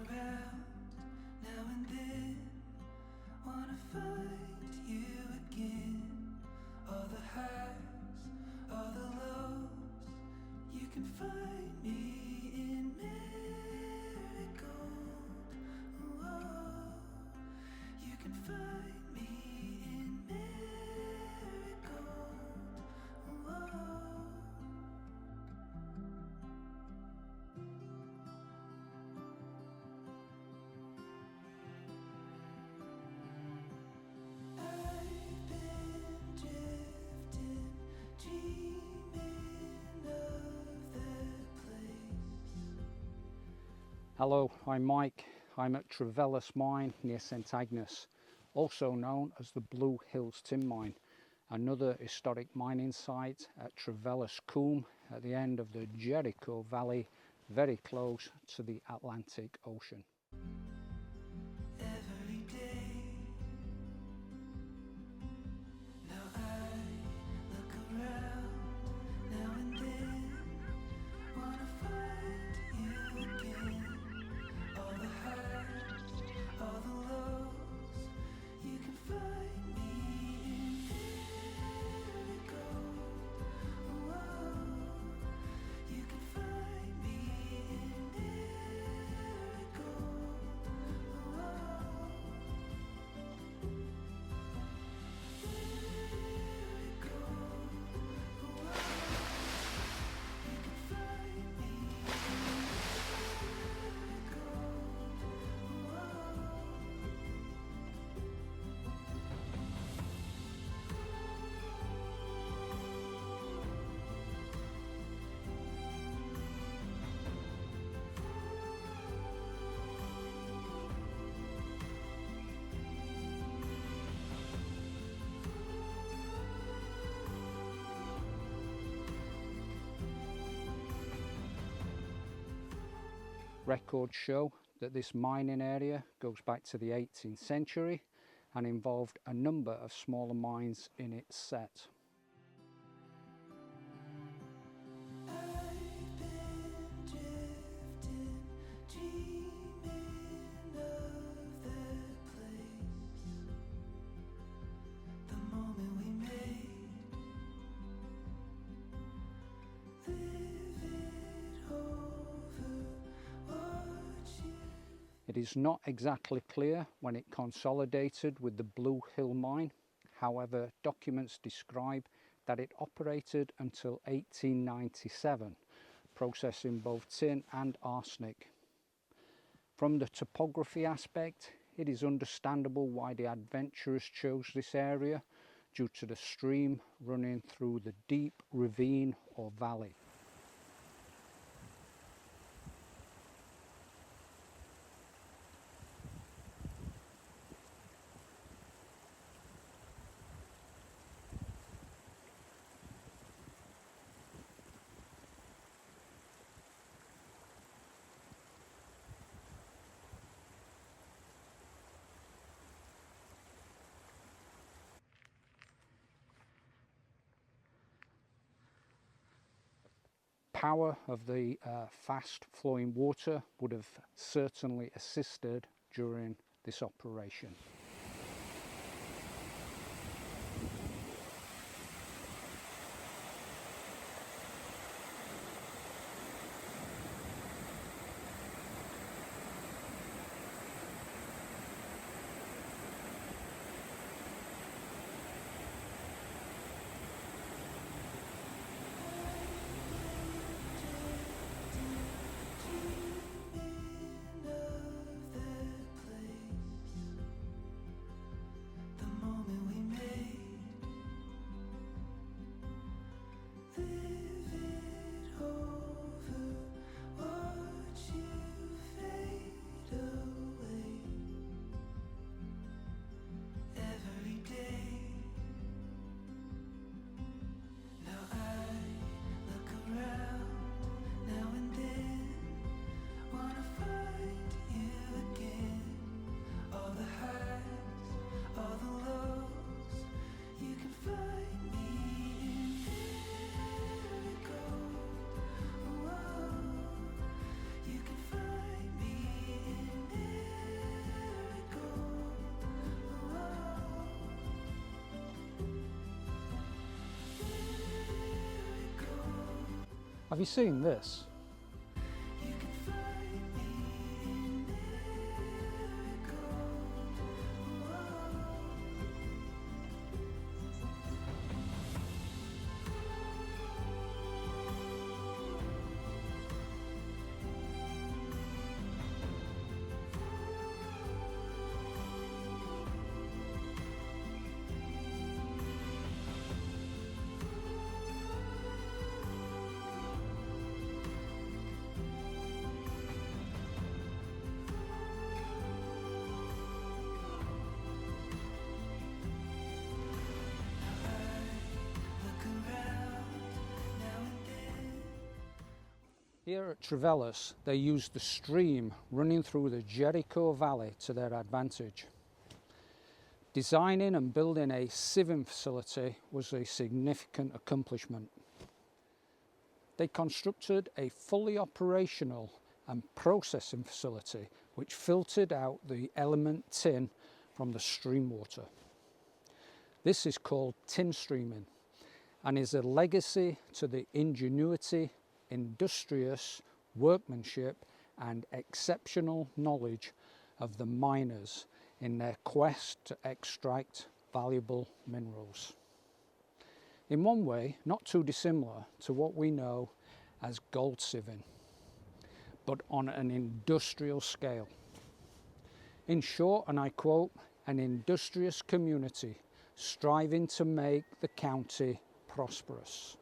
around now and then. Wanna find you again. All the highs, all the lows. You can find me in Marigold. Whoa. You can find me in Marigold. Whoa. I've been drifting, dreaming of that place. Hello, I'm Mike. I'm at Trevellas mine near St Agnes, also known as the Blue Hills Tin Mine, another historic mining site at Trevellas Coombe at the end of the Jericho Valley, very close to the Atlantic Ocean. Every day. Now I look around now and then. Wanna find you again. All the highs, all the lows. You can find me in Marigold. Whoa. You can find me in Marigold. Whoa. Records show that this mining area goes back to the 18th century and involved a number of smaller mines in its set. I've been drifting, dreaming of that place. The moment we made, live it over, watch it. It is not exactly clear when it consolidated with the Blue Hill mine. However, documents describe that it operated until 1897, processing both tin and arsenic. From the topography aspect, it is understandable why the adventurers chose this area due to the stream running through the deep ravine or valley. Power of the fast flowing water would have certainly assisted during this operation. Dreaming of that place. The moment we made, live it over, watch it. You can find me in Marigold. Whoa. You can find me in Marigold. Whoa. You can find me in Marigold. Whoa. Dreaming of that place. Have you seen this? You can find me in Marigold. Look around now and then. Here at Trevellas, they used the stream running through the Jericho Valley to their advantage. Designing and building a sieving facility was a significant accomplishment. They constructed a fully operational and processing facility which filtered out the element tin from the stream water. This is called tin streaming and is a legacy to the ingenuity, industrious workmanship and exceptional knowledge of the miners in their quest to extract valuable minerals. In one way, not too dissimilar to what we know as gold sieving, but on an industrial scale. In short, and I quote, an industrious community striving to make the county prosperous.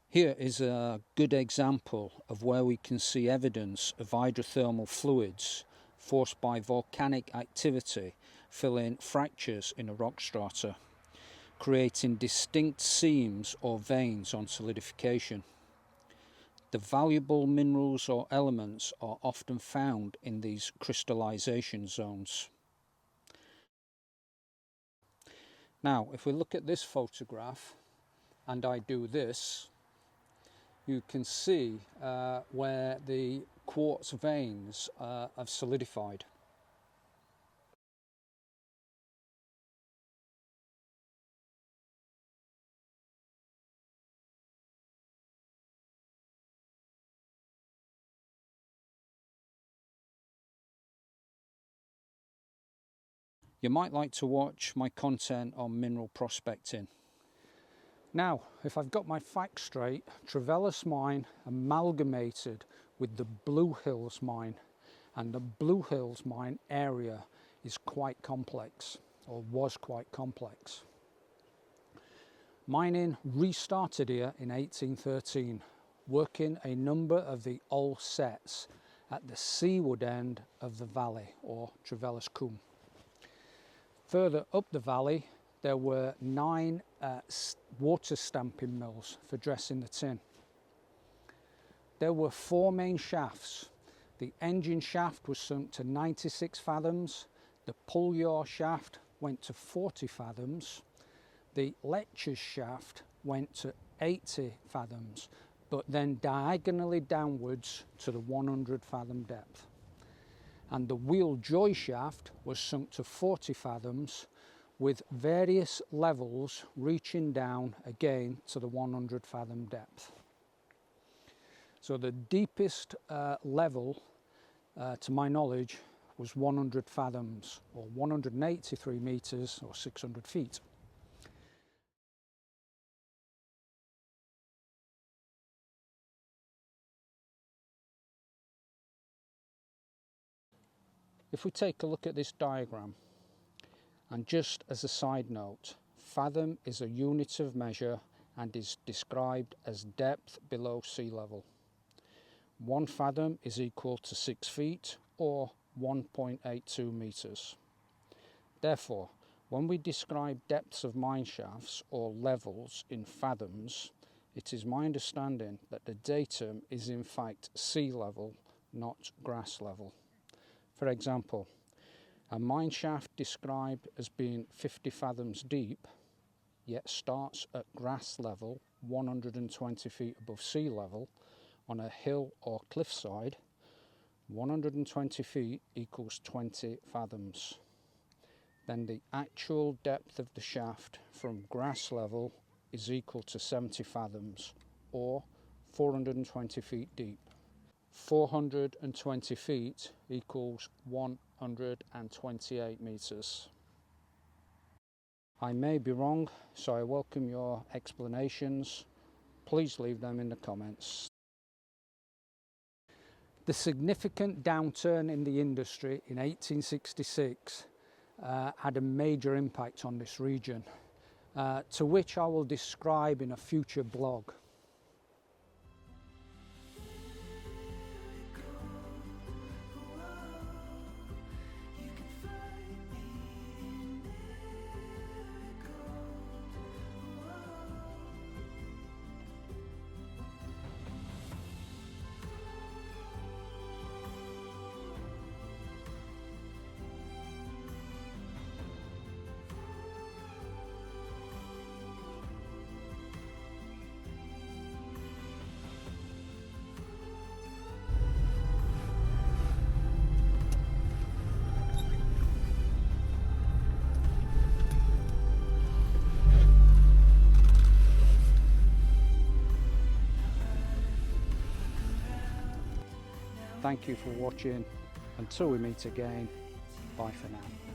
Here is a good example of where we can see evidence of hydrothermal fluids forced by volcanic activity filling fractures in a rock strata, creating distinct seams or veins on solidification. The valuable minerals or elements are often found in these crystallization zones. Now, if we look at this photograph and I do this, you can see where the quartz veins have solidified. You might like to watch my content on mineral prospecting. Now, if I've got my facts straight, Trevellas mine amalgamated with the Blue Hills mine, and the Blue Hills mine area is quite complex, or was quite complex. Mining restarted here in 1813, working a number of the old sets at the seaward end of the valley, or Trevellas Coombe. Further up the valley, there were 9 water stamping mills for dressing the tin. There were 4 main shafts. The engine shaft was sunk to 96 fathoms, the pull yaw shaft went to 40 fathoms, the lectures shaft went to 80 fathoms, but then diagonally downwards to the 100 fathom depth. And the wheel joy shaft was sunk to 40 fathoms with various levels reaching down again to the 100 fathom depth. So the deepest level, to my knowledge, was 100 fathoms, or 183 metres, or 600 feet. If we take a look at this diagram, and just as a side note, fathom is a unit of measure and is described as depth below sea level. 1 fathom is equal to 6 feet or 1.82 metres. Therefore, when we describe depths of mine shafts or levels in fathoms, it is my understanding that the datum is in fact sea level, not grass level. For example, a mine shaft described as being 50 fathoms deep, yet starts at grass level 120 feet above sea level on a hill or cliffside, 120 feet equals 20 fathoms. Then the actual depth of the shaft from grass level is equal to 70 fathoms, or 420 feet deep. 420 feet equals 128 metres. I may be wrong, so I welcome your explanations. Please leave them in the comments. The significant downturn in the industry in 1866 had a major impact on this region, to which I will describe in a future blog. Thank you for watching. Until we meet again, bye for now.